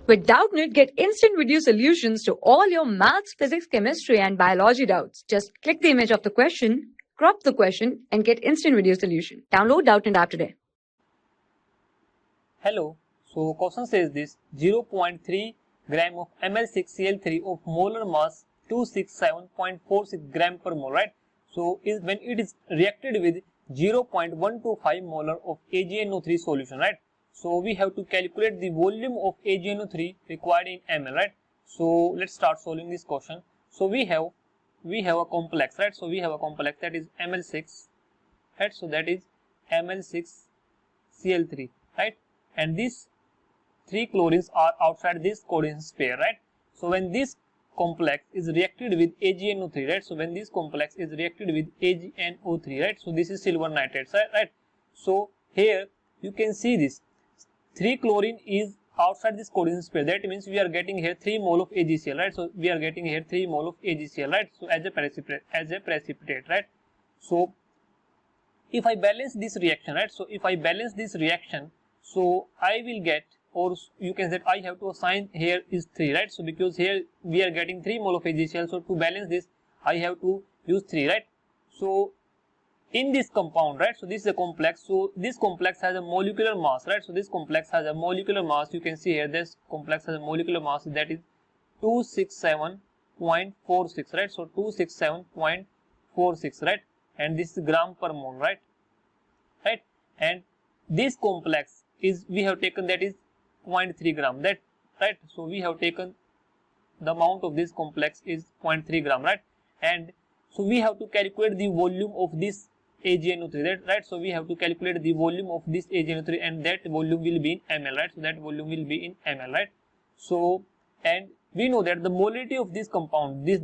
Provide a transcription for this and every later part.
With Doubtnut, get instant video solutions to all your maths, physics, chemistry, and biology doubts. Just click the image of the question, crop the question, and get instant video solution. Download Doubtnut app today. Hello, so question says this 0.3 gram of Ml6Cl3 of molar mass 267.46 gram per mole, right? So when it is reacted with 0.125 molar of AgNO3 solution, right? So we have to calculate the volume of AgNO3 required in ml, right? So let's start solving this question. So we have a complex, right? So we have a complex that is Ml6, right? So that is Ml6Cl3, right? And these three chlorines are outside this coordination pair, right? So when this complex is reacted with AgNO3, right? So when this complex is reacted with AgNO3, right? So this is silver nitrate, right? So here you can see this 3 chlorine is outside this coordination pair. That means we are getting here 3 mole of AgCl, right? So we are getting here 3 mole of AgCl, right? So as a precipitate, right? So if I balance this reaction, right? So if I balance this reaction, so I will get, or you can say I have to assign here is 3, right? So because here we are getting 3 mole of AgCl, so to balance this I have to use 3, right? So in this compound, right? So this is a complex. So this complex has a molecular mass, right? So this complex has a molecular mass. You can see here this complex has a molecular mass that is 267.46, right? So 267.46, right? And this is gram per mole, right? Right? And this complex is we have taken that is 0.3 gram, that, right? So we have taken the amount of this complex is 0.3 gram, right? And so we have to calculate the volume of this AgNO3, right? So we have to calculate the volume of this AgNO3, and that volume will be in ml, right? So that volume will be in ml, right? So and we know that the molarity of this compound, this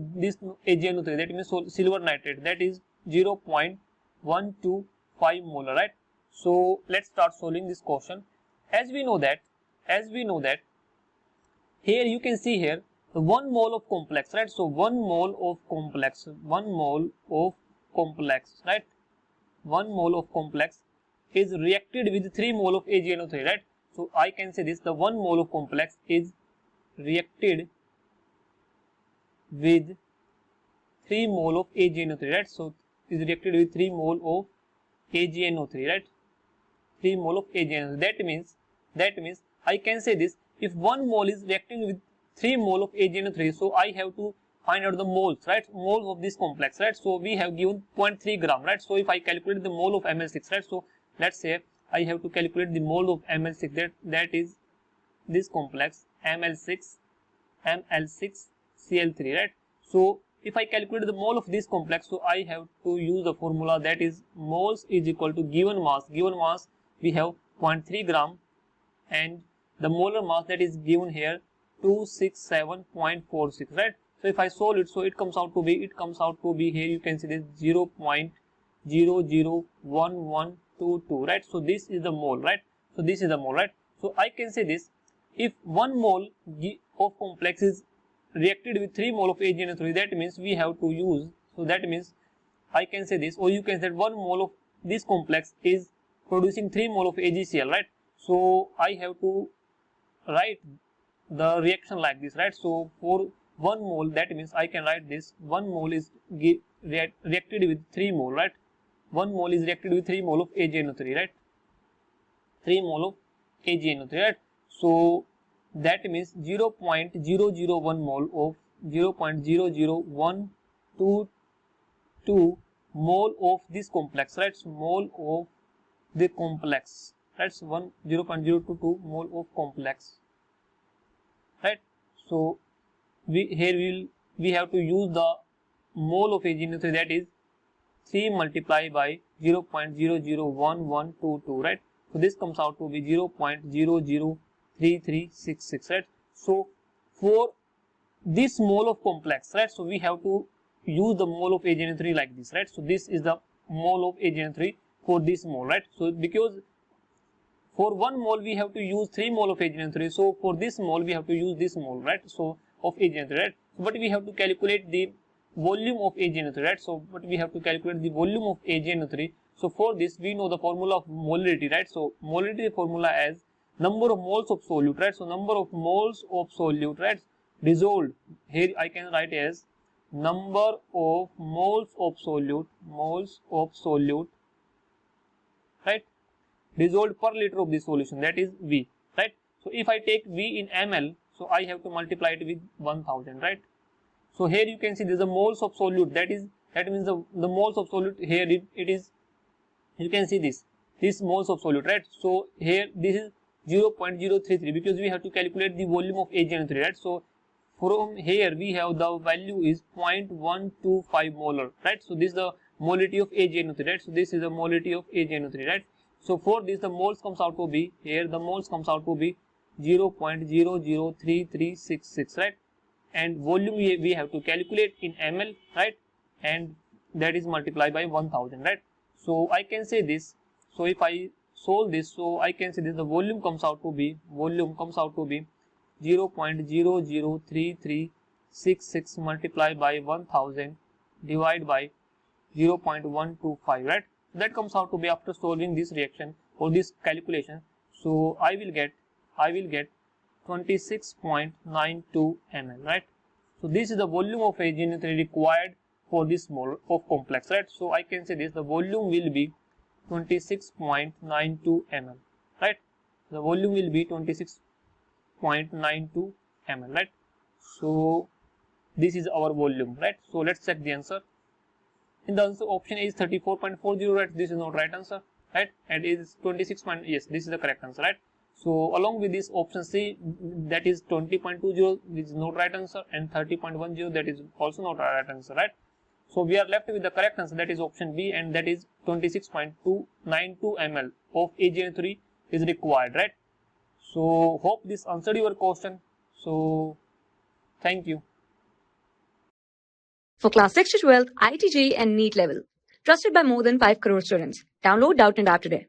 AgNO3, that means silver nitrate, that is 0.125 molar, right? So let's start solving this question. As we know that here you can see here the 1 mole of complex, right? So 1 mole of complex, right? 1 mole of complex is reacted with 3 mole of AgNO3, right? So I can say this, the 1 mole of complex is reacted with 3 mole of AgNO3, right? So is reacted with 3 mole of AgNO3, right? 3 mole of AgNO3. That means I can say this, if 1 mole is reacting with 3 mole of AgNO3, so I have to find out the moles, right? Moles of this complex, right? So we have given 0.3 gram, right? So if I calculate the mole of Ml6, right? So let's say I have to calculate the mole of Ml6, that is this complex Ml6Cl3, right? So if I calculate the mole of this complex, so I have to use the formula that is moles is equal to given mass we have 0.3 gram, and the molar mass that is given here 267.46, right? So if I solve it, so it comes out to be here you can see this 0.001122, right? So this is the mole, right? So this is the mole, right? So I can say this, if 1 mole of complex is reacted with 3 mole of AgNO3, that means we have to use, so that means I can say this, or you can say 1 mole of this complex is producing 3 mole of AgCl, right? So I have to write the reaction like this, right? So for 1 mole, that means I can write this, 1 mole is reacted with 3 mole, right? 1 mole is reacted with 3 mole of AgNO3, right? 3 mole of AgNO3, right? So that means 0.001 mole of 0.00122 mole of this complex, right? So mole of the complex, right? So 0.022 mole of complex, right? So we have to use the mole of AgNO3, that is 3 multiplied by 0.001122, right? So this comes out to be 0.003366, right? So for this mole of complex, right? So we have to use the mole of AgNO3 like this, right? So this is the mole of AgNO3 for this mole, right? So because for 1 mole we have to use 3 mole of AgNO3, so for this mole we have to use this mole, right? So of AgNO3, right? But we have to calculate the volume of AgNO3, right? So but we have to calculate the volume of AgNO3. So for this we know the formula of molarity, right? So molarity formula as number of moles of solute, right? So number of moles of solute, right, dissolved, here I can write as number of moles of solute, right, dissolved per liter of the solution, that is V, right? So if I take V in ml, so I have to multiply it with 1000, right? So here you can see there is a moles of solute, that means the moles of solute here it is, you can see this moles of solute, right? So here this is 0.033 because we have to calculate the volume of AgNO3, right? So from here we have the value is 0.125 molar, right? So this is the molarity of AgNO3, right? So this is the molarity of AgNO3, right? So for this the moles comes out to be, here the moles comes out to be 0.003366, right? And volume we have to calculate in ml, right? And that is multiplied by 1000, right? So I can say this, so if I solve this, so I can say this, the volume comes out to be 0.003366 multiplied by 1000 divided by 0.125, right? That comes out to be, after solving this reaction or this calculation, so I will get 26.92 ml, right? So this is the volume of AgNO3 required for this mole of complex, right? So I can say this, the volume will be 26.92 ml, right? The volume will be 26.92 ml, right? So this is our volume, right? So let's check the answer. In the answer, option A is 34.40, right? This is not right answer, right? And it is 26. Yes, this is the correct answer, right? So along with this, option C, that is 20.20, this is not right answer, and 30.10, that is also not right answer, right? So we are left with the correct answer, that is option B, and that is 26.292 ml of AgNO3 is required, right? So hope this answered your question. So thank you. For class 6 to 12, IIT JEE and NEET level. Trusted by more than 5 crore students. Download Doubtnut app today.